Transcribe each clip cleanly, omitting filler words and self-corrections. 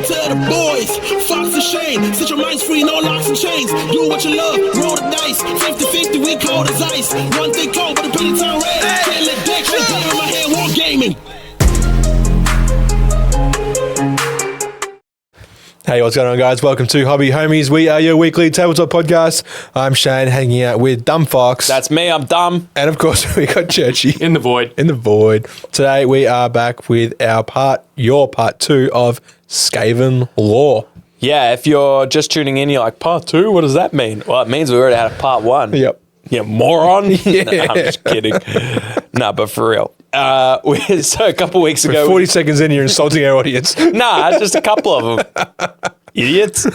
on to the boys. Fox and Shane, set your minds free, no locks and chains. Do what you love, roll the dice. 50-50, we cold as ice. One thing cold, but a penny town red. Can't let dick, I got in my head, war gaming. Hey, what's going on, guys? Welcome to Hobby Homies. We are your weekly tabletop podcast. I'm Shane, hanging out with Dumb Fox. That's me, I'm dumb. And of course, we got Churchy. In the void. In the void. Today, we are back with your part 2 of Skaven lore. Yeah, if you're just tuning in, you're like, part 2? What does that mean? Well, it means we already had a part 1. Yep. Yeah, moron. Yeah. Nah, I'm just kidding. No, but for real. So a couple weeks ago... 40 seconds in, you're insulting our audience. Nah, just a couple of them. Idiots.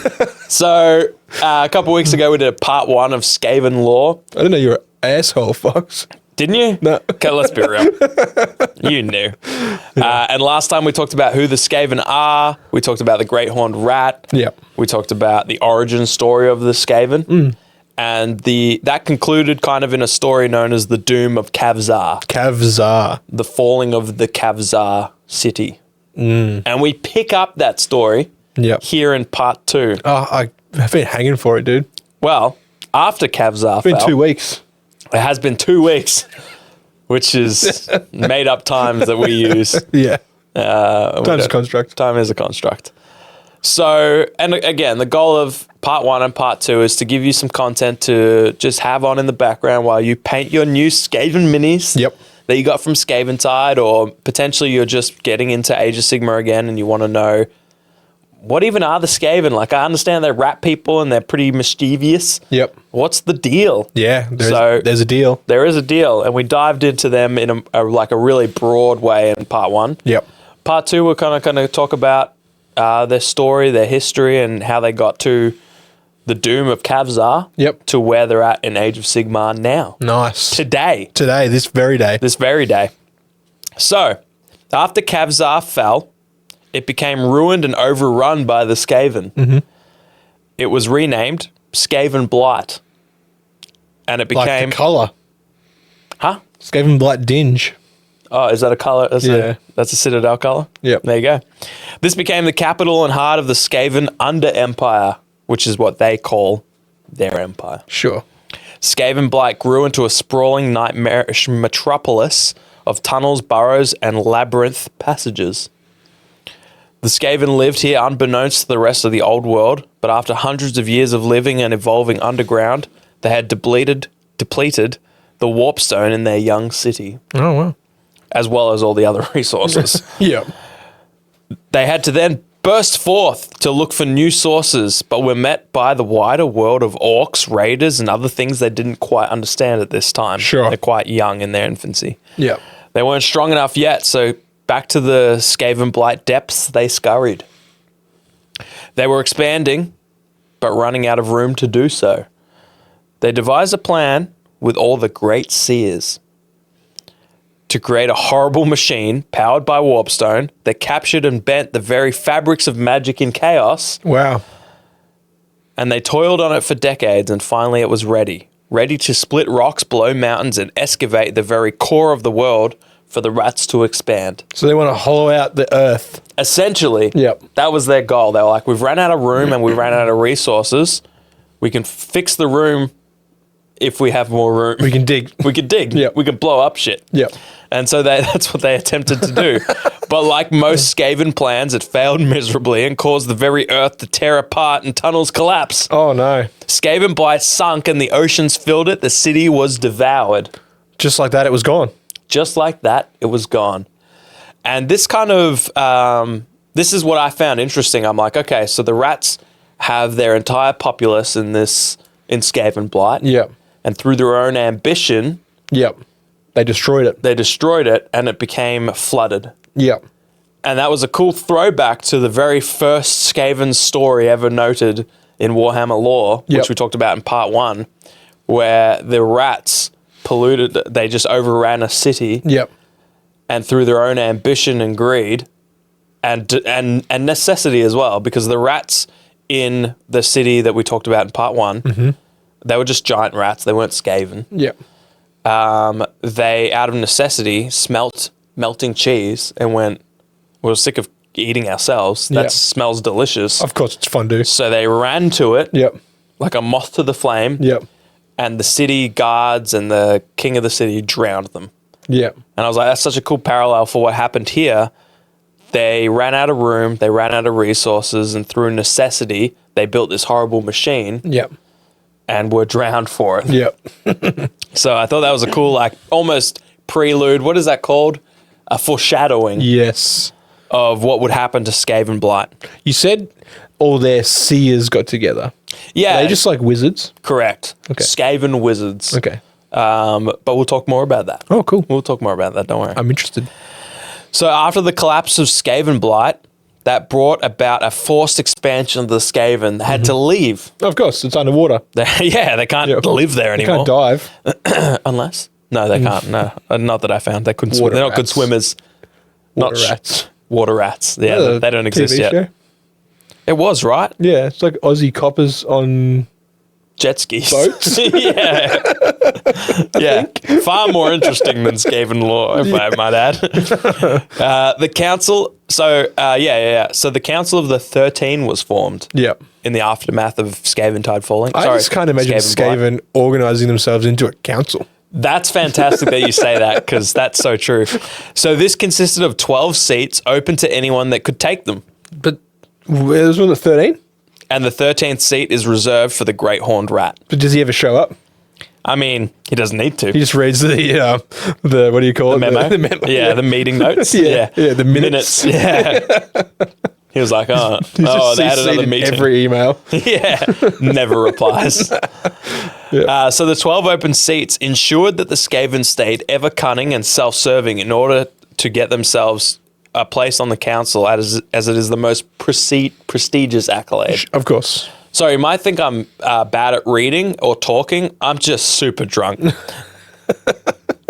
So a couple weeks ago, we did a part 1 of Skaven lore. I didn't know you were an asshole, Fox. Didn't you? No. Okay, let's be real. You knew. And last time we talked about who the Skaven are. We talked about the Great Horned Rat. Yep. We talked about the origin story of the Skaven. And that concluded kind of in a story known as the Doom of Kavzar. Kavzar. The falling of the Kavzar city. And we pick up that story here in part 2. Oh, I've been hanging for it, dude. Well, after Kavzar It's been fell, 2 weeks. it has been 2 weeks, which is made up times that we use. Yeah. Time's a construct. Time is a construct. So, and again, the goal of part 1 and part 2 is to give you some content to just have on in the background while you paint your new Skaven minis that you got from Skaventide, or potentially you're just getting into Age of Sigmar again and you want to know what even are the Skaven? Like, I understand they're rat people and they're pretty mischievous. Yep. What's the deal? Yeah, there's a deal. There is a deal, and we dived into them in a really broad way in part 1. Yep. Part 2, we're kind of going to talk about their story, their history, and how they got to the Doom of Kavzar. Yep. To where they're at in Age of Sigmar now. Nice. Today, this very day. this very day. So, after Kavzar fell, it became ruined and overrun by the Skaven. It was renamed Skaven Blight. And it became... Like the colour. Huh? Skaven Blight Dinge. Oh, is that a colour? Yeah. That's a Citadel colour? Yep. There you go. This became the capital and heart of the Skaven Under-Empire, which is what they call their empire. Sure. Skaven Blight grew into a sprawling, nightmarish metropolis of tunnels, burrows, and labyrinth passages. The Skaven lived here unbeknownst to the rest of the old world, but after hundreds of years of living and evolving underground, they had depleted the warp stone in their young city. Oh, wow. As well as all the other resources. Yep. They had to then burst forth to look for new sources, but were met by the wider world of orcs, raiders, and other things they didn't quite understand at this time. Sure. They're quite young in their infancy. Yep. They weren't strong enough yet, so back to the Skaven Blight depths they scurried. They were expanding, but running out of room to do so. They devised a plan with all the great seers to create a horrible machine powered by warpstone that captured and bent the very fabrics of magic and chaos. Wow. And they toiled on it for decades, and finally it was ready to split rocks below mountains and excavate the very core of the world for the rats to expand. So they want to hollow out the earth. Essentially, Yep. that was their goal. They were like, we've ran out of room and we ran out of resources. We can fix the room if we have more room. We can dig. We can dig. Yep. We can blow up shit. Yep. And so that's what they attempted to do. But like most Skaven plans, it failed miserably and caused the very earth to tear apart and tunnels collapse. Oh, no. Skaven Blight sunk and the oceans filled it. The city was devoured. Just like that, it was gone. Just like that, it was gone. And this kind of, this is what I found interesting. I'm like, okay, so the rats have their entire populace in Skaven Blight. Yep. And through their own ambition, Yep. They destroyed it. And it became flooded. Yep. And that was a cool throwback to the very first Skaven story ever noted in Warhammer lore, which we talked about in part 1, where the rats polluted, they just overran a city. Yep. And through their own ambition and greed and necessity as well, because the rats in the city that we talked about in part 1, they were just giant rats. They weren't Skaven. Yep. They, out of necessity, smelt melting cheese and went, we were sick of eating ourselves. That Yeah. smells delicious. Of course, it's fondue. So they ran to it Yep. like a moth to the flame. Yep. And the city guards and the king of the city drowned them. Yep. And I was like, that's such a cool parallel for what happened here. They ran out of room, they ran out of resources, and through necessity, they built this horrible machine Yep. and were drowned for it. Yep. So I thought that was a cool, like, almost prelude. What is that called? A foreshadowing Yes. of what would happen to Skaven Blight. You said all their seers got together. Yeah, Are they just like wizards? correct. Okay. Skaven wizards. Okay. But we'll talk more about that. Oh, cool. We'll talk more about that. Don't worry. I'm interested. So after the collapse of Skaven Blight, that brought about a forced expansion of the Skaven. They had to leave. Of course, it's underwater. Yeah, they can't live there They anymore. can't dive. Unless? No, they can't. No, not that I found. They couldn't swim. Water They're not good rats. swimmers. Water rats. Water rats. Yeah, Yeah, they don't TV exist yet. show. It was, right? Yeah, it's like Aussie coppers on Jet skis. boats. Yeah. Yeah. Far more interesting than Skaven lore, if I might add. The council. So, So the Council of the 13 was formed Yep. in the aftermath of Skaven Tide falling. I just can't imagine Blight. Skaven organizing themselves into a council. That's fantastic that you say that, because that's so true. So this consisted of 12 seats open to anyone that could take them. But there's one at 13? And the 13th seat is reserved for the Great Horned Rat. But does he ever show up? I mean, he doesn't need to. He just reads the what do you call it? Memo. The memo. Yeah, the meeting notes. Yeah, the minutes. Yeah. He was like, He's they just had CC'd another in meeting. every email. Yeah, never replies. So the 12 open seats ensured that the Skaven stayed ever cunning and self-serving in order to get themselves a place on the council as it is the most prestigious accolade. Of course. So you might think I'm bad at reading or talking. I'm just super drunk.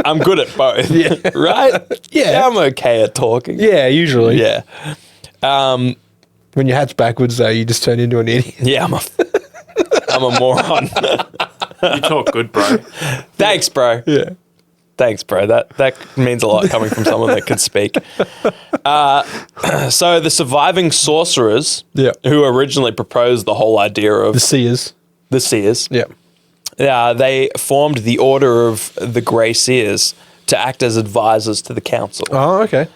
I'm good at both, right? Yeah. I'm okay at talking. Yeah, usually. Yeah. When your hat's backwards, though, you just turn into an idiot. Yeah, I'm a moron. You talk good, bro. Thanks, bro. Yeah. Thanks, bro. That means a lot coming from someone that can speak. So the surviving sorcerers, Yeah. who originally proposed the whole idea of The seers. the seers, Yeah. they formed the Order of the Grey Seers to act as advisors to the council. Oh, okay.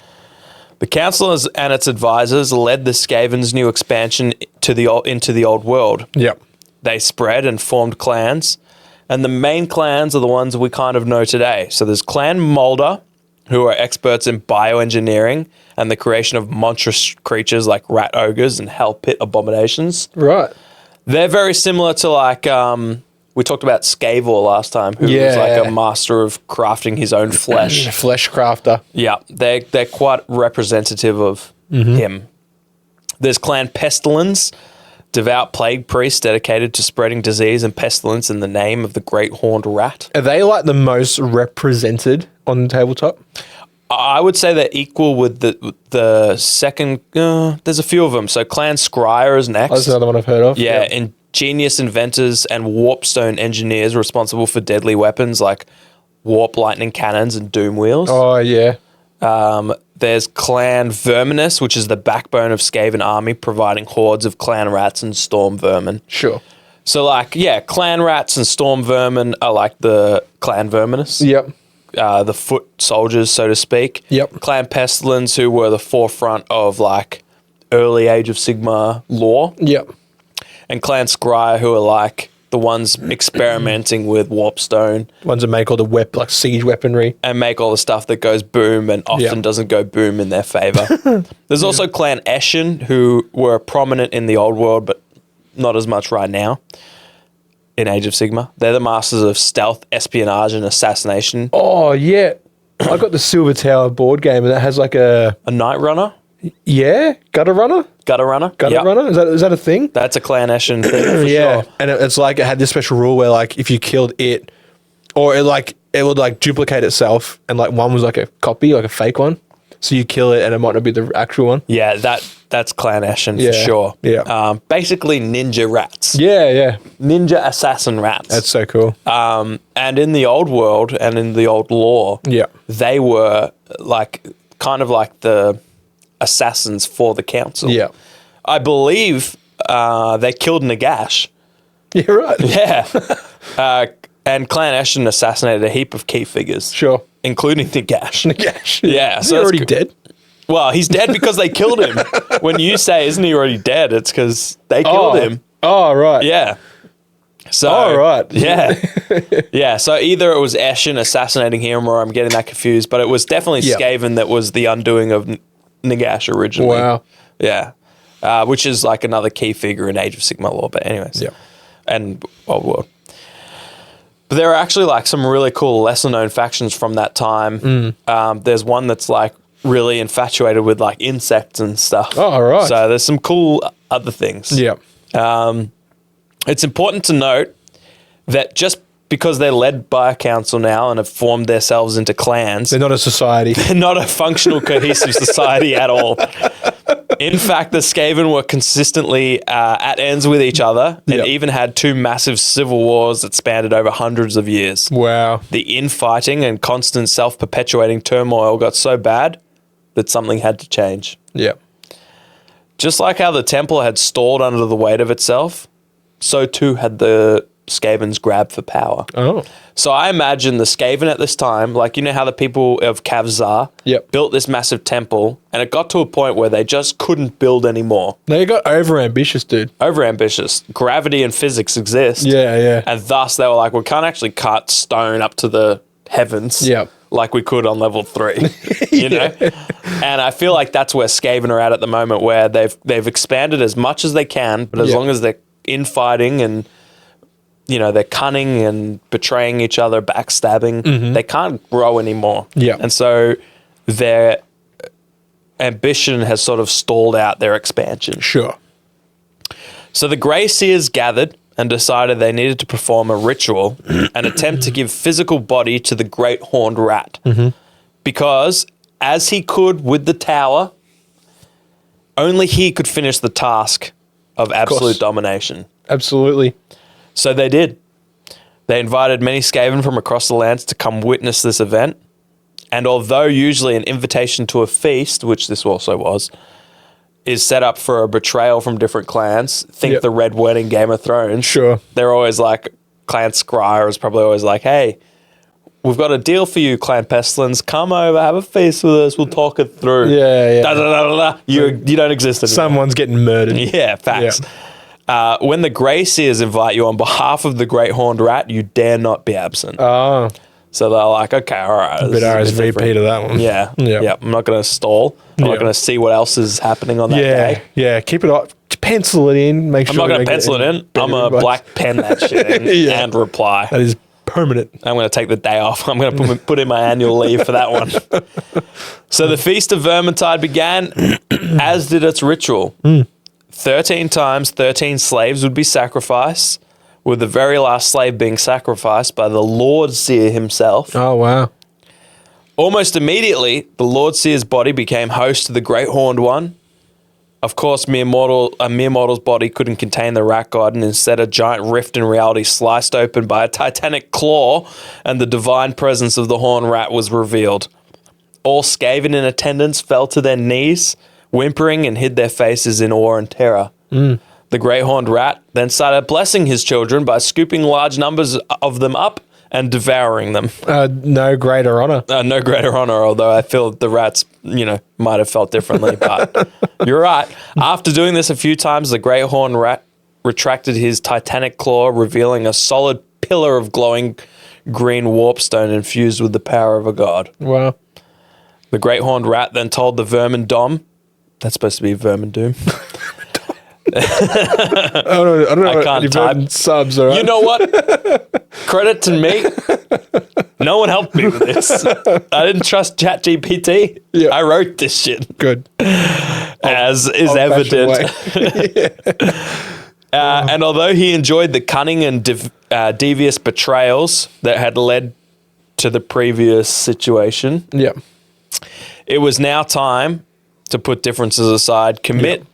The council and its advisors led the Skaven's new expansion into the old world. Yep. They spread and formed clans, and the main clans are the ones we kind of know today. So there's Clan Mulder, who are experts in bioengineering and the creation of monstrous creatures like rat ogres and hell pit abominations. Right. They're very similar to like we talked about Scavor last time, who was like a master of crafting his own flesh. Flesh crafter. Yeah, they're quite representative of him. There's Clan Pestilence, devout plague priests dedicated to spreading disease and pestilence in the name of the Great Horned Rat. Are they like the most represented on the tabletop? I would say they're equal with the second. There's a few of them. So Clan Scryer is next. That's another one I've heard of. Yeah, ingenious inventors and warpstone engineers responsible for deadly weapons like warp lightning cannons and doom wheels. Oh, yeah. There's Clan Verminus, which is the backbone of Skaven army, providing hordes of clan rats and storm vermin. Sure. So, like, yeah, clan rats and storm vermin are like the Clan Verminus. Yep. The foot soldiers, so to speak. Yep. Clan Pestilence, who were the forefront of, like, early Age of Sigmar lore. Yep. And Clan Scryer, who are, like, the ones experimenting with warpstone Ones that make all the like siege weaponry. and make all the stuff that goes boom and often doesn't go boom in their favor. There's also Clan Eshin, who were prominent in the old world, but not as much right now in Age of Sigmar. They're the masters of stealth, espionage, and assassination. Oh, yeah. I got the Silver Tower board game, and that has like a A Night Runner, gutter runner. Gutter Runner. Gutter Yep. runner. Is that a thing? That's a Clan Eshin thing for Yeah, sure. and it's like it had this special rule where like if you killed it, or it would like duplicate itself, and like one was like a copy, like a fake one. So you kill it, and it might not be the actual one. Yeah, that's Clan Eshin Yeah, for sure. yeah. Basically ninja rats. Yeah. Ninja assassin rats. That's so cool. And in the old world and in the old lore, Yeah. they were like kind of like the assassins for the council. Yeah. I believe they killed Nagash. Yeah, right. Yeah. And Clan Ashton assassinated a heap of key figures. Sure. Including Nagash. Nagash. Yeah. Is he already dead? Well, he's dead because they killed him. When you say, isn't he already dead? It's because they killed him. Oh, right. Yeah. So, Oh, right. Yeah. Yeah. So either it was Ashen assassinating him or I'm getting that confused, but it was definitely Yeah. Skaven that was the undoing of Nagash originally. Wow. Yeah. Which is like another key figure in Age of Sigmar lore, but anyways. Yeah. And Old World. But there are actually like some really cool lesser known factions from that time. There's one that's like really infatuated with like insects and stuff. Oh, right. So there's some cool other things. Yeah. It's important to note that just because they're led by a council now and have formed themselves into clans, They're not a society. they're not a functional, cohesive society at all. In fact, the Skaven were consistently at ends with each other and Yep. even had two massive civil wars that spanned over hundreds of years. Wow. The infighting and constant self-perpetuating turmoil got so bad that something had to change. Yeah. Just like how the temple had stalled under the weight of itself, so too had the Skaven's grab for power. Oh. So I imagine the Skaven at this time, like you know how the people of Kavzar Yep. built this massive temple, and it got to a point where they just couldn't build anymore. No, you got over-ambitious, dude. Overambitious. Gravity and physics exist. Yeah, yeah. And thus they were like, we can't actually cut stone up to the heavens Yep. like we could on level 3, you know? And I feel like that's where Skaven are at the moment, where they've expanded as much as they can, but as Yep. long as they're infighting and, you know, they're cunning and betraying each other, backstabbing, they can't grow anymore. Yep. And so their ambition has sort of stalled out their expansion. Sure. So the Grey Seers gathered and decided they needed to perform a ritual and attempt to give physical body to the Great Horned Rat. Because, as he could with the tower, only he could finish the task of absolute domination. Absolutely. So they did. They invited many Skaven from across the lands to come witness this event. And although usually an invitation to a feast, which this also was, is set up for a betrayal from different clans, think Yep. the Red Wedding Game of Thrones. Sure. They're always like, Clan Scryer is probably always like, hey, we've got a deal for you, Clan Pestilence. Come over, have a feast with us. We'll talk it through. Yeah, yeah. Da, da, da, da, da. You don't exist anymore. Someone's getting murdered. Yeah, facts. When the Grey Seers invite you on behalf of the Great Horned Rat, you dare not be absent. Oh, So they're like, okay, all right. a bit RSVP to that one. Yeah. Yeah. Yeah. I'm not going to stall. I'm Yeah. not going to see what else is happening on that Yeah, day. yeah. Keep it up. Pencil it in. Make I'm sure. not going we to make pencil it in. I'm a Everybody- black pen that shit in Yeah. and reply. That is permanent. I'm going to take the day off. I'm going to put in my annual leave for that one. So the Feast of Vermintide began, as did its ritual. 13 times, 13 slaves would be sacrificed, with the very last slave being sacrificed by the Lord Seer himself. Oh wow. Almost immediately, the Lord Seer's body became host to the Great Horned One. Of course, a mere mortal's body couldn't contain the rat god, and instead a giant rift in reality sliced open by a titanic claw, and the divine presence of the horned rat was revealed. All Skaven in attendance fell to their knees, whimpering, and hid their faces in awe and terror. The Great Horned Rat then started blessing his children by scooping large numbers of them up and devouring them. No greater honor. No greater honor, although I feel the rats, might have felt differently. But you're right. After doing this a few times, the Great Horned Rat retracted his titanic claw, revealing a solid pillar of glowing green warpstone infused with the power of a god. Wow. The Great Horned Rat then told the Vermin Dom, that's supposed to be Vermin Doom. I don't know. I can't You've type. heard subs, all right? You know what? Credit to me. No one helped me with this. I didn't trust ChatGPT. Yeah. I wrote this shit, Good. as is Old-fashioned evident. way. And although he enjoyed the cunning and devious betrayals that had led to the previous situation, Yeah. it was now time to put differences aside, commit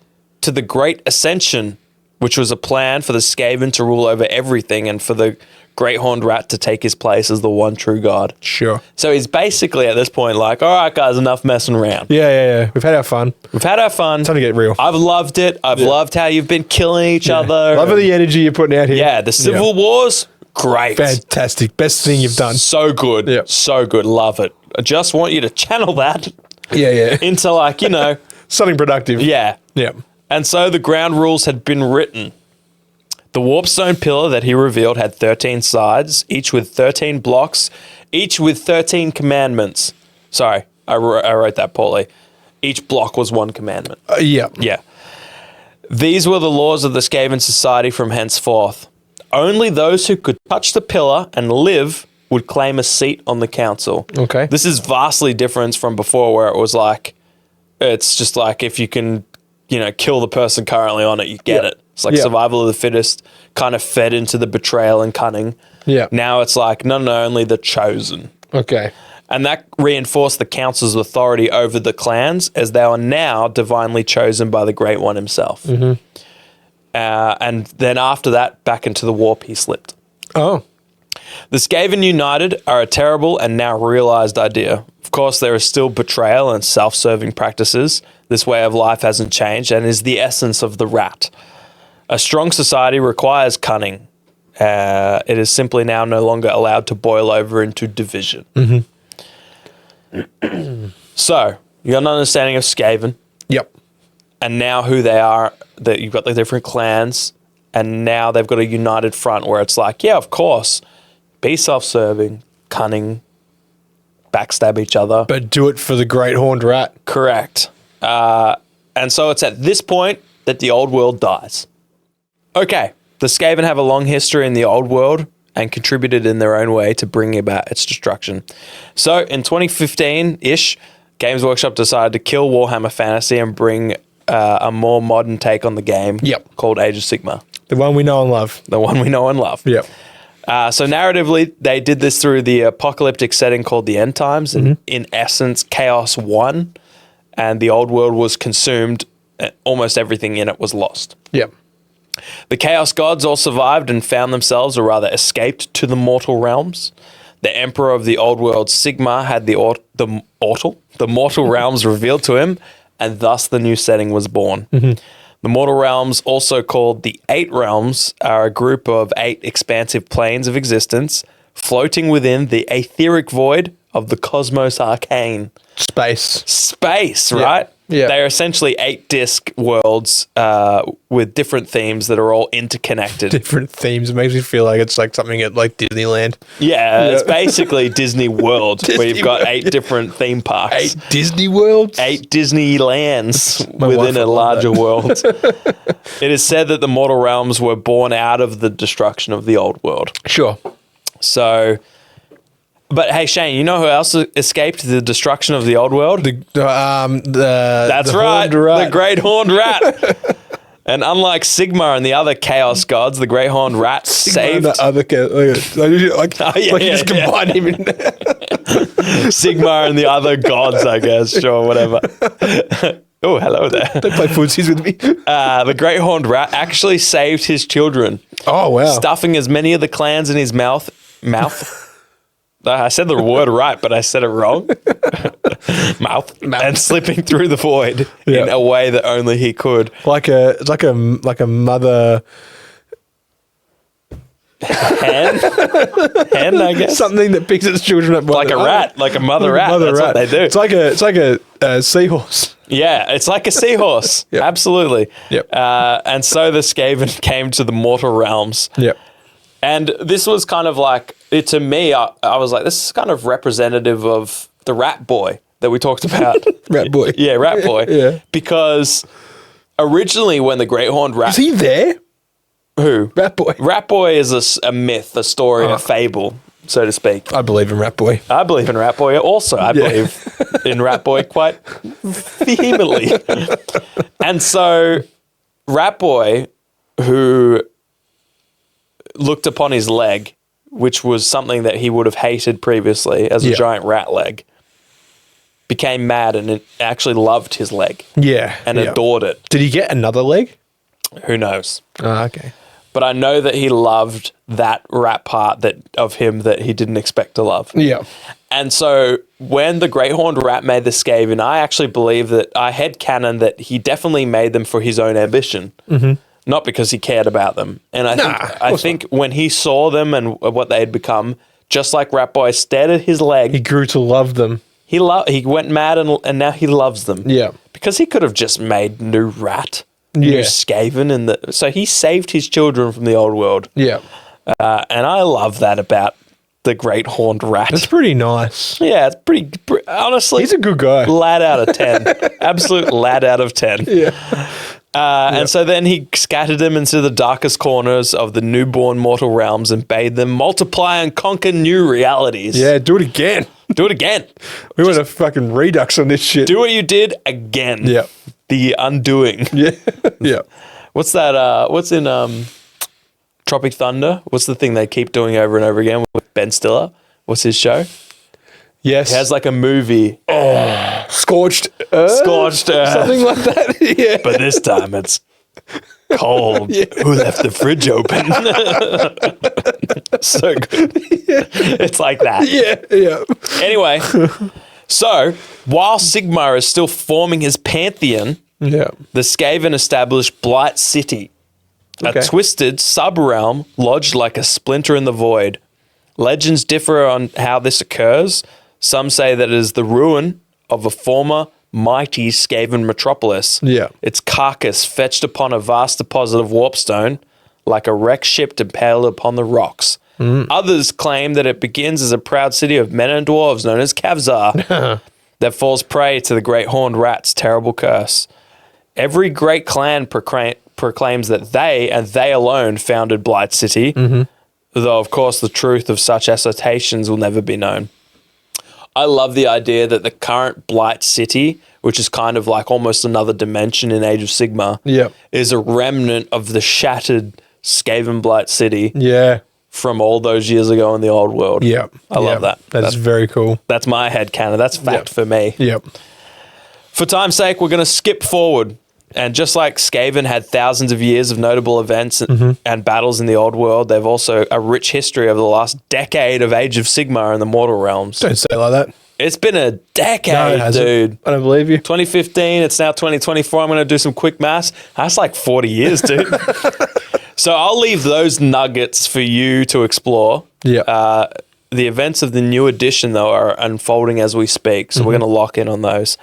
to the Great Ascension, which was a plan for the Skaven to rule over everything and for the great horned rat to take his place as the one true god. Sure. So he's basically at this point like, all right, guys, enough messing around. Yeah. We've had our fun. We've had our fun. Time to get real. I've loved it. I've loved how you've been killing each other. Love the energy you're putting out here. Yeah, the Civil Wars, great. Fantastic. Best thing you've done. So good. Yeah. So good. Love it. I just want you to channel that Yeah. into like, Something productive. yeah. Yeah. And so the ground rules had been written. The warpstone pillar that he revealed had 13 sides, each with 13 blocks, each with 13 commandments. Sorry, I wrote that poorly. Each block was one commandment. Yeah. Yeah. These were the laws of the Skaven society from henceforth. Only those who could touch the pillar and live would claim a seat on the council. Okay. This is vastly different from before where it was like, it's just like if you can, kill the person currently on it, you get it. It's like survival of the fittest, kind of fed into the betrayal and cunning. Yeah. Now it's like, no, only the chosen. Okay. And that reinforced the council's authority over the clans as they are now divinely chosen by the Great One himself. Mm-hmm. And then after that, back into the warp he slipped. Oh. The Skaven United are a terrible and now realized idea. Of course, there is still betrayal and self-serving practices. This way of life hasn't changed and is the essence of the rat. A strong society requires cunning. It is simply now no longer allowed to boil over into division. Mm-hmm. So, you got an understanding of Skaven. Yep. And now who they are, that you've got the different clans, and now they've got a united front where it's like, yeah, of course, be self-serving, cunning, backstab each other. But do it for the great horned rat. Correct. And so it's at this point that the old world dies. Okay, the Skaven have a long history in the old world and contributed in their own way to bring about its destruction. So in 2015-ish, Games Workshop decided to kill Warhammer Fantasy and bring a more modern take on the game called Age of Sigmar. The one we know and love. The one we know and love. Yep. So narratively, they did this through the apocalyptic setting called the End Times. And in essence, Chaos won and the old world was consumed. Almost everything in it was lost. Yep. The Chaos Gods all survived and found themselves, or rather escaped, to the mortal realms. The Emperor of the Old World, Sigmar, had the mortal realms revealed to him, and thus the new setting was born. Mm-hmm. The mortal realms, also called the Eight Realms, are a group of 8 expansive planes of existence floating within the etheric void of the cosmos arcane. Space, right? Yeah. They are essentially 8-disc worlds with different themes that are all interconnected. Different themes. It makes me feel like it's like something at like Disneyland. Yeah, it's basically Disney World, where you've got 8 different theme parks. 8 Disney worlds? 8 Disneylands My wife within a would love larger world. It is said that the mortal realms were born out of the destruction of the old world. Sure. So... But hey, Shane, you know who else escaped the destruction of the old world? That's right, the Great Horned Rat. And unlike Sigmar and the other Chaos Gods, the Great Horned Rat saved... The other you just combine him in there. Sigmar and the other gods, I guess. Sure, whatever. Oh, hello there. They play footsies with me. The Great Horned Rat actually saved his children. Oh, wow. Stuffing as many of the clans in his mouth. I said the word right, but I said it wrong. Mouth. And slipping through the void in a way that only he could. Like a mother hen, I guess. Something that picks its children up Like a rat, like a mother rat. That's what they do. It's like a seahorse. Yeah, it's like a seahorse. Yep. Absolutely. Yep. And so the Skaven came to the mortal realms. Yep. And this was kind of like, to me, I was like, this is kind of representative of the Rat Boy that we talked about. Rat Boy. Yeah, Rat Boy. Yeah. Because originally when the Great Horned Rat... Is he there? Who? Rat Boy. Rat Boy is a myth, a story, a fable, so to speak. I believe in Rat Boy. I believe in Rat Boy also. I believe in Rat Boy quite vehemently. And so Rat Boy, who looked upon his leg, which was something that he would have hated previously as a giant rat leg, became mad and actually loved his leg. Yeah. And adored it. Did he get another leg? Who knows? Oh, okay. but I know that he loved that rat part of him that he didn't expect to love. Yeah. And so when the Great Horned Rat made the Skaven, I actually believe that I headcanon that he definitely made them for his own ambition, not because he cared about them. And I think when he saw them and what they had become, just like Rat Boy stared at his leg, He grew to love them. he went mad and now he loves them. Yeah. Because he could have just made new Rat, new Yeah. Skaven, so he saved his children from the old world. Yeah. And I love that about the Great Horned Rat. That's pretty nice. Yeah, it's pretty honestly. He's a good guy. Lad out of 10. Absolute lad out of 10. Yeah. And so then he scattered them into the darkest corners of the newborn mortal realms and bade them multiply and conquer new realities. Yeah, do it again. Do it again. We want a fucking redux on this shit. Do what you did again. Yeah. The undoing. Yeah. Yeah. What's that? What's in Tropic Thunder? What's the thing they keep doing over and over again with Ben Stiller? What's his show? Yes. It has like a movie. Scorched Earth? Scorched Earth. Something like that. Yeah. But this time it's cold. Who left the fridge open? So good. It's like that. Yeah. Yeah. Anyway, so while Sigmar is still forming his pantheon, Yeah. the Skaven established Blight City, Okay. a twisted sub-realm lodged like a splinter in the void. Legends differ on how this occurs. Some say that it is the ruin of a former mighty Skaven metropolis. Yeah. Its carcass fetched upon a vast deposit of warpstone, like a wrecked ship impaled upon the rocks. Others claim that it begins as a proud city of men and dwarves known as Kavzar that falls prey to the Great Horned Rat's terrible curse. Every great clan proclaims that they and they alone founded Blight City, though of course the truth of such assertions will never be known. I love the idea that the current Blight City, which is kind of like almost another dimension in Age of Sigmar, Yeah. is a remnant of the shattered Skaven Blight City Yeah. from all those years ago in the old world. Yeah. I love that. That's very cool. That's my headcanon. That's fact Yep. for me. Yep. For time's sake, we're going to skip forward. And just like Skaven had thousands of years of notable events and battles in the old world, they've also a rich history over the last decade of Age of Sigmar in the mortal realms. Don't say it like that. It's been a decade, No, it hasn't. dude. I don't believe you. 2015, it's now 2024. I'm going to do some quick maths. That's like 40 years, dude. So I'll leave those nuggets for you to explore. Yeah. The events of the new edition, though, are unfolding as we speak. So we're going to lock in on those.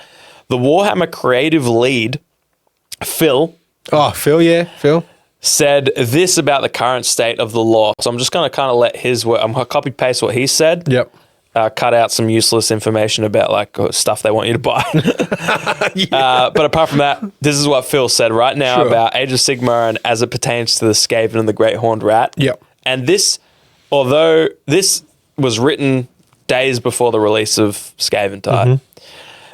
The Warhammer creative lead, Phil, Oh, Phil, yeah. Phil. said this about the current state of the law. So I'm just going to kind of let his work, I'm going to copy paste what he said. Yep. Cut out some useless information about like stuff they want you to buy. But apart from that, this is what Phil said right now Sure. about Age of Sigmar and as it pertains to the Skaven and the Great Horned Rat. Yep. And this, although this was written days before the release of Skaven Tide,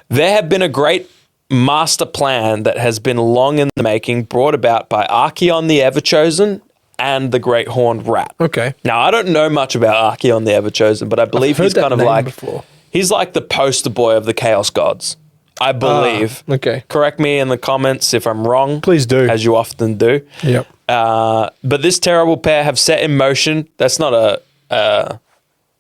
there have been a great master plan that has been long in the making, brought about by Archeon the Everchosen and the Great Horned Rat. Okay. Now, I don't know much about Archeon the Everchosen, but I believe heard he's that kind of name like before. he's like the poster boy of the Chaos Gods. I believe. Okay. Correct me in the comments if I'm wrong. Please do. As you often do. Yep. But this terrible pair have set in motion. That's not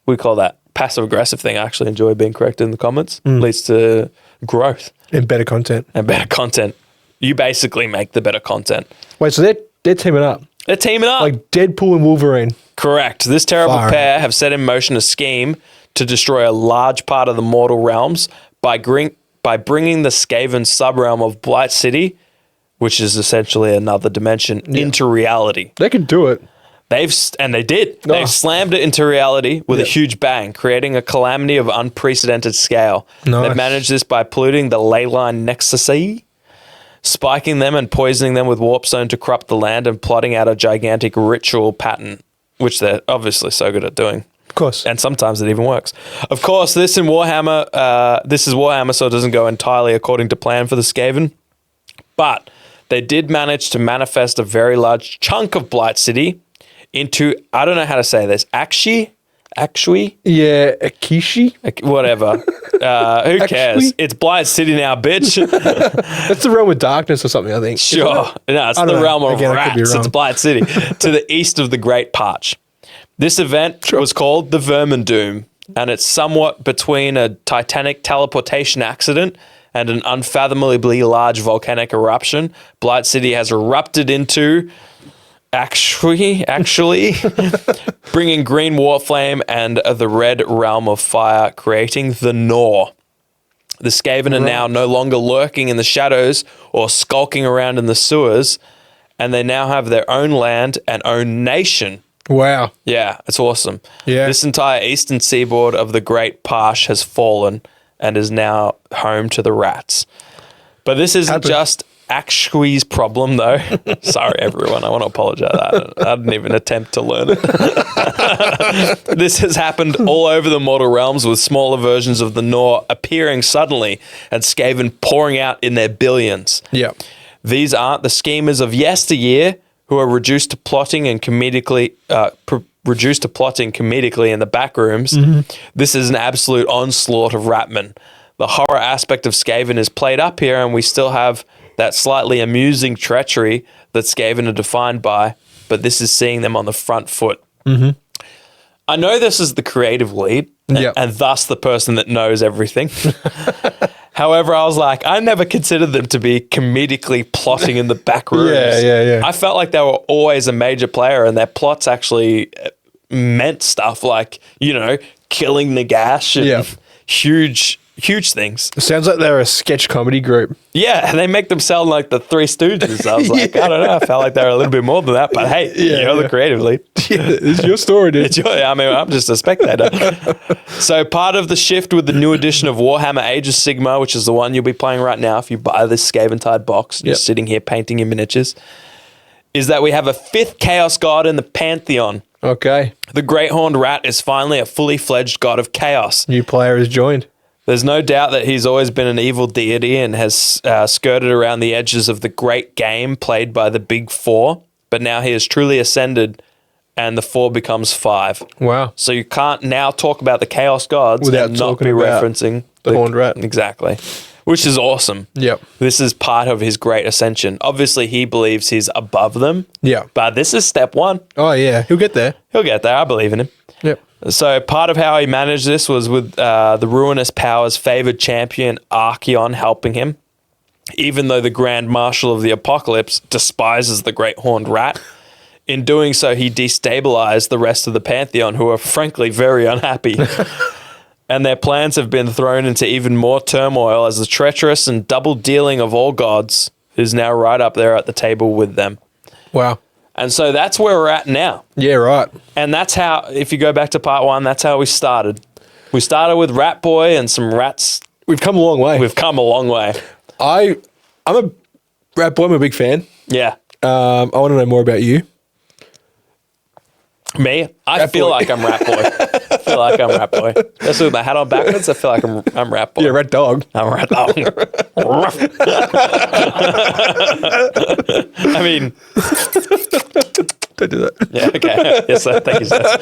we call that passive aggressive thing. I actually enjoy being corrected in the comments. Leads to growth And better content. and better content. You basically make the better content. Wait, so they're teaming up. They're teaming up. Like Deadpool and Wolverine. Correct. This terrible Fire. pair have set in motion a scheme to destroy a large part of the mortal realms by bringing the Skaven subrealm of Blight City, which is essentially another dimension, into reality. They could do it. They did. Oh. They've slammed it into reality with a Yeah. huge bang, creating a calamity of unprecedented scale. Nice. They've managed this by polluting the ley line nexusi, spiking them and poisoning them with warpstone to corrupt the land, and plotting out a gigantic ritual pattern, which they're obviously so good at doing. Of course. And sometimes it even works. Of course, this is Warhammer, so it doesn't go entirely according to plan for the Skaven. But they did manage to manifest a very large chunk of Blight City into, I don't know how to say this, Akshi? Yeah, Akishi. Whatever. Who cares? Actually- It's Blight City now, bitch. That's the realm of darkness or something, I think. Isn't Sure. it? No, it's I the don't know. realm of Again, I could be rats. It's wrong. Blight City to the east of the Great Parch. This event was called the Vermin Doom, and it's somewhat between a titanic teleportation accident and an unfathomably large volcanic eruption. Blight City has erupted into actually bringing green war flame and the red realm of fire, creating the Gnaw. The Skaven are now no longer lurking in the shadows or skulking around in the sewers, and they now have their own land and own nation. Wow. Yeah, it's awesome. Yeah. This entire eastern seaboard of the Great Parch has fallen and is now home to the rats. But this isn't Happened. just Akshui's problem, though. Sorry, everyone. I want to apologize. I didn't even attempt to learn it. This has happened all over the mortal realms, with smaller versions of the Gnaw appearing suddenly and Skaven pouring out in their billions. Yeah. These aren't the schemers of yesteryear who are reduced to plotting comedically in the back rooms. This is an absolute onslaught of Ratman. The horror aspect of Skaven is played up here, and we still have that slightly amusing treachery that Skaven are defined by, but this is seeing them on the front foot. I know this is the creative lead, Yep. and thus the person that knows everything. However, I was like, I never considered them to be comedically plotting in the back rooms. Yeah. I felt like they were always a major player, and their plots actually meant stuff like, killing Nagash and Yeah. huge things. It sounds like they're a sketch comedy group. Yeah, and they make them sound like the Three Stooges. I was like, I don't know. I felt like they were a little bit more than that, but hey, you're the creative lead. Yeah, it's your story, dude. I'm just a spectator. So part of the shift with the new edition of Warhammer Age of Sigmar, which is the one you'll be playing right now if you buy this Skaven-Tide box, you're Yep. sitting here painting your miniatures, is that we have a fifth Chaos God in the Pantheon. Okay. The Great Horned Rat is finally a fully fledged god of chaos. New player has joined. There's no doubt that he's always been an evil deity and has skirted around the edges of the great game played by the Big Four, but now he has truly ascended and the 4 becomes 5. Wow. So you can't now talk about the Chaos Gods Without and not talking be about referencing the Horned Rat. Exactly. Which is awesome. Yep. This is part of his great ascension. Obviously, he believes he's above them. Yeah. But this is step 1. Oh, yeah. He'll get there. He'll get there. I believe in him. Yep. So part of how he managed this was with the ruinous powers favored champion Archeon helping him, even though the Grand Marshal of the Apocalypse despises the Great Horned Rat. In doing so, he destabilized the rest of the Pantheon, who are frankly very unhappy. And their plans have been thrown into even more turmoil as the treacherous and double dealing of all gods is now right up there at the table with them. Wow. And so that's where we're at now. Yeah, right. And that's how, if you go back to part 1, that's how we started. We started with Rat Boy and some rats. We've come a long way. We've come a long way. I'm a Rat Boy. I'm a big fan. Yeah. I want to know more about you. Me? I Rat feel Boy. like I'm Rat Boy. I feel like I'm Rat Boy. Especially with my hat on backwards, I feel like I'm Rat Boy. Yeah, Rat Dog. I'm Rat Dog. I mean, Don't do that. yeah, okay. Yes, sir. Thank you, sir.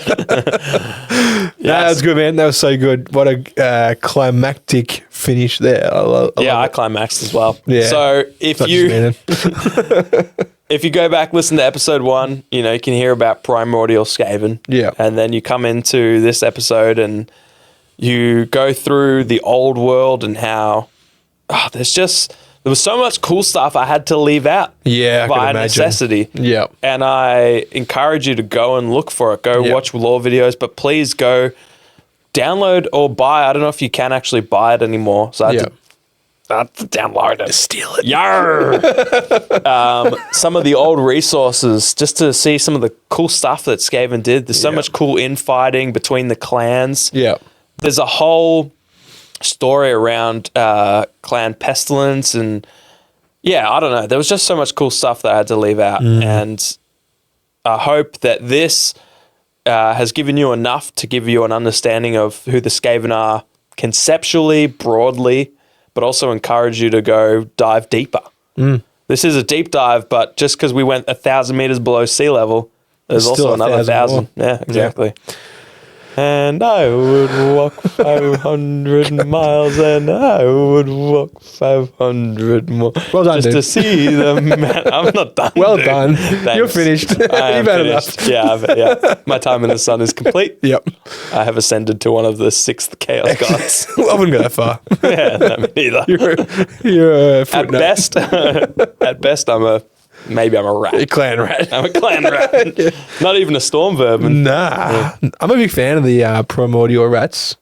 Yeah, that was good, man. That was so good. What a climactic finish there. I love I it. climaxed as well. Yeah. So if Not you just me, then. if you go back, listen to episode 1, you can hear about Primordial Skaven. Yeah. And then you come into this episode and you go through the old world and how there was so much cool stuff I had to leave out. Yeah, I can by imagine. necessity. Yeah. And I encourage you to go and look for it. Go Yeah. watch lore videos, but please go download or buy. I don't know if you can actually buy it anymore. So I had to download it. Steal it. Yarr! Some of the old resources just to see some of the cool stuff that Skaven did. There's so much cool infighting between the clans. Yeah. There's a whole story around Clan Pestilence and I don't know. There was just so much cool stuff that I had to leave out. And I hope that this has given you enough to give you an understanding of who the Skaven are conceptually, broadly, but also encourage you to go dive deeper. This is a deep dive, but just because we went 1,000 meters below sea level, there's There's still also another 1,000 1,000. more. Yeah, exactly. And I would walk 500 miles, and I would walk 500 more. Well done, just dude. to see the man. I'm not done. Well dude. done. Thanks. You're finished. I am You've had finished. enough. Yeah. My time in the sun is complete. Yep. I have ascended to one of the 6th chaos gods. I wouldn't go that far. Yeah, no, me neither. You're a At footnote. best, I'm a rat. A clan rat. I'm a clan rat. Not even a storm vermin. Nah. I'm a big fan of the primordial rats.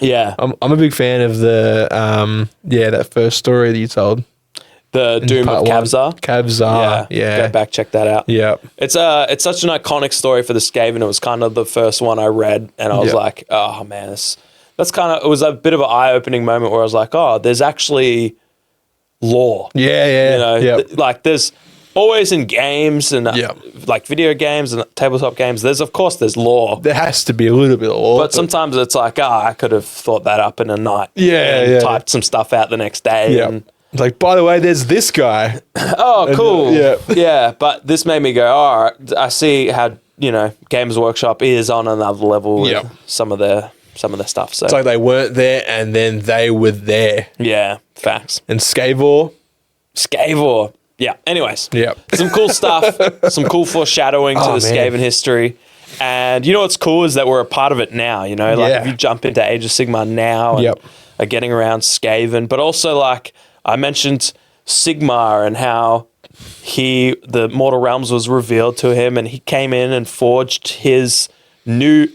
Yeah. I'm a big fan of the that first story that you told. The Doom of Part one. Kavzar. Kavzar. Yeah. Go back, check that out. Yeah. It's such an iconic story for the Skaven. It was kind of the first one I read, and I was Yeah. like, oh man, that's kind of, it was a bit of an eye-opening moment where I was like, oh, there's actually lore. Yeah. You know, Yep. like there's always in games and Yeah. like video games and tabletop games, there's lore. There has to be a little bit of lore. But sometimes it's like, I could have thought that up in a night. Yeah, and yeah. typed some stuff out the next day. Yeah. And, It's like, by the way, there's this guy. oh, cool. yeah. Yeah. But this made me go, all right, I see how, Games Workshop is on another level with Yeah. some of their stuff. So, It's like they weren't there and then they were there. yeah, facts. And Scavor. Scavor. Yeah. Anyways. Yep. Some cool stuff. Some cool foreshadowing to Oh, the man. Skaven history. And you know what's cool is that we're a part of it now, Like Yeah. if you jump into Age of Sigmar now and Yep. are getting around Skaven, but also like I mentioned Sigmar and how the Mortal Realms was revealed to him and he came in and forged his new,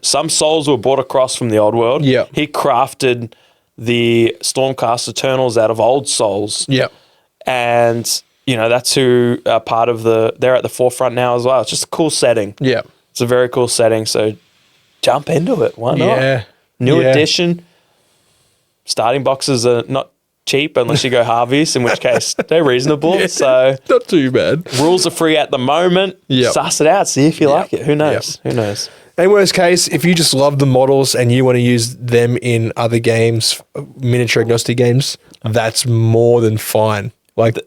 some souls were brought across from the old world. Yep. He crafted the Stormcast Eternals out of old souls. Yep. And, that's who are part of they're at the forefront now as well. It's just a cool setting. Yep. It's a very cool setting. So jump into it. Why not? Yeah. New Yeah. edition. Starting boxes are not cheap unless you go Harvey's, in which case they're reasonable. So Not too bad. rules are free at the moment. Yep. Suss it out. See if you Yep. like it. Who knows? Who knows? In worst case, if you just love the models and you want to use them in other games, miniature agnostic games, that's more than fine. Like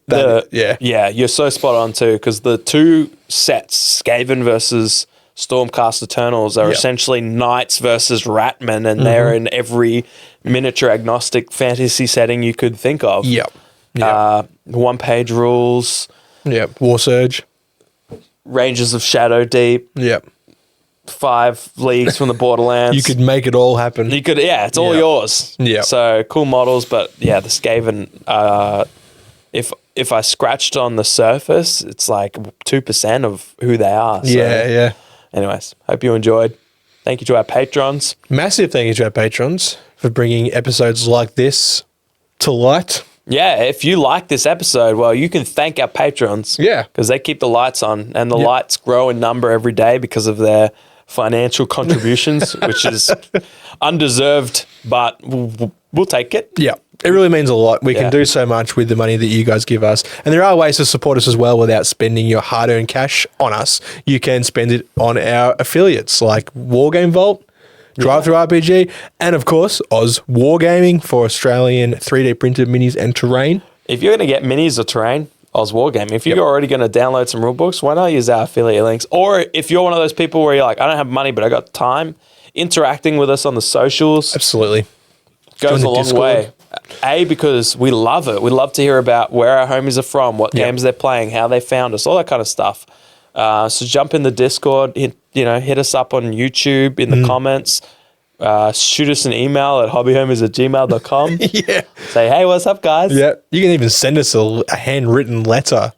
yeah. Yeah, you're so spot on too, because the two sets, Skaven versus Stormcast Eternals, are Yep. essentially knights versus ratmen, and they're in every miniature agnostic fantasy setting you could think of. Yep. Yep. One-page rules, Yep. War Surge. Ranges of Shadow Deep, Yep. 5 leagues from the Borderlands. You could make it all happen. Yeah, it's all Yeah. yours. Yeah. So cool models, but yeah, the Skaven, if I scratched on the surface, it's like 2% of who they are. So Yeah. anyways, hope you enjoyed. Thank you to our patrons. Massive thank you to our patrons for bringing episodes like this to light. Yeah, if you like this episode, well, you can thank our patrons. Yeah. Because they keep the lights on, and the lights grow in number every day because of their financial contributions, which is undeserved, but we'll take it. Yeah. It really means a lot. We Yeah. can do so much with the money that you guys give us. And there are ways to support us as well without spending your hard-earned cash on us. You can spend it on our affiliates like Wargame Vault, Drive-Thru RPG, and of course, Oz Wargaming for Australian 3D printed minis and terrain. If you're going to get minis or terrain, Oz Wargaming, if you're already going to download some rule books, why not use our affiliate links? Or if you're one of those people where you're like, I don't have money, but I got time, interacting with us on the socials Absolutely. goes the a long Discord. way. Because we love it. We love to hear about where our homies are from, what Yeah. games they're playing, how they found us, all that kind of stuff. So jump in the Discord, hit us up on YouTube in the comments. Shoot us an email at hobbyhomies@gmail.com. Yeah. Say, hey, what's up, guys? Yeah. You can even send us a handwritten letter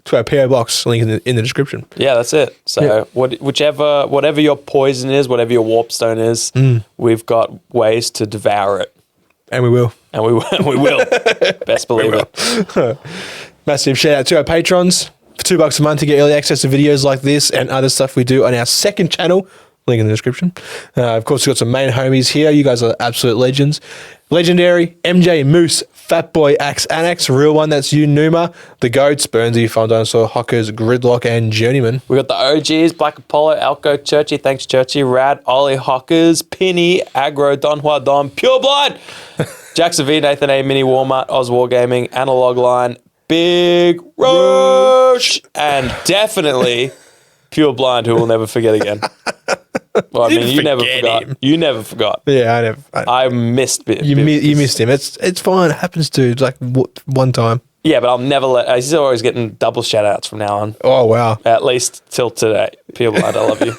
to our PO box link in the description. Yeah, that's it. So whatever your poison is, whatever your warpstone is, we've got ways to devour it. And we will. And we will. Best believe it. Massive shout out to our patrons for $2 a month to get early access to videos like this and other stuff we do on our second channel. Link in the description. Of course, we've got some main homies here. You guys are absolute legends. Legendary, MJ, Moose, Fatboy, Axe, Annex, Real One, that's you, Numa, The Goats, Burnsy, Final Dinosaur, Hockers, Gridlock, and Journeyman. We got the OGs, Black Apollo, Alco, Churchy, thanks Churchy, Rad, Ollie, Hockers, Penny, Aggro, Don Hua Don, Pure Blood, Jackson V, Nathan A, Mini Walmart, Oz Wargaming, Analog Line, Big Roach, and definitely Pure Blind, who we'll never forget again. Well, I You mean, didn't you never forget forgot. him. You never forgot. Yeah, I never. I missed it. you missed him. It's fine. It happens to like one time. Yeah, but I'll never let. He's always getting double shout outs from now on. Oh wow. At least till today. Pure Blind, I love you.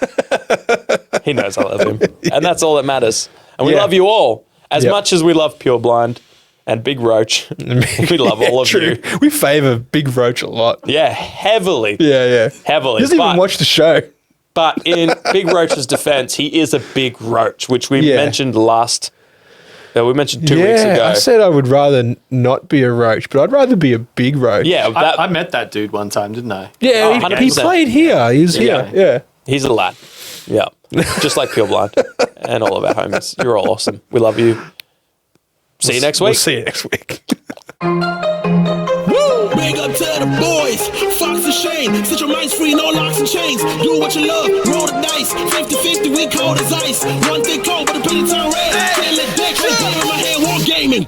He knows I love him. And that's all that matters. And we Yeah. love you all. As Yep. much as we love Pure Blind and Big Roach, we love all of True. you. We favour Big Roach a lot. Yeah, heavily. Yeah. Heavily. He doesn't even But- watch the show. But in Big Roach's defense, he is a big roach, which we Yeah. mentioned we mentioned 2 weeks ago. I said I would rather not be a roach, but I'd rather be a big roach. Yeah, that, I met that dude one time, didn't I? Yeah, Oh, he 100%. played here. He was here. Yeah. he's a lad. Yeah. Just like Pure Blind and all of our homies. You're all awesome. We love you. See you next week. We'll see you next week. Big up to the boys, Fox and Shane. Set your minds free, no locks and chains. Do what you love, roll the dice. 50-50, we cold as ice. One thing cold, but the penny turn red. Can't let deck, like in my head, war gaming.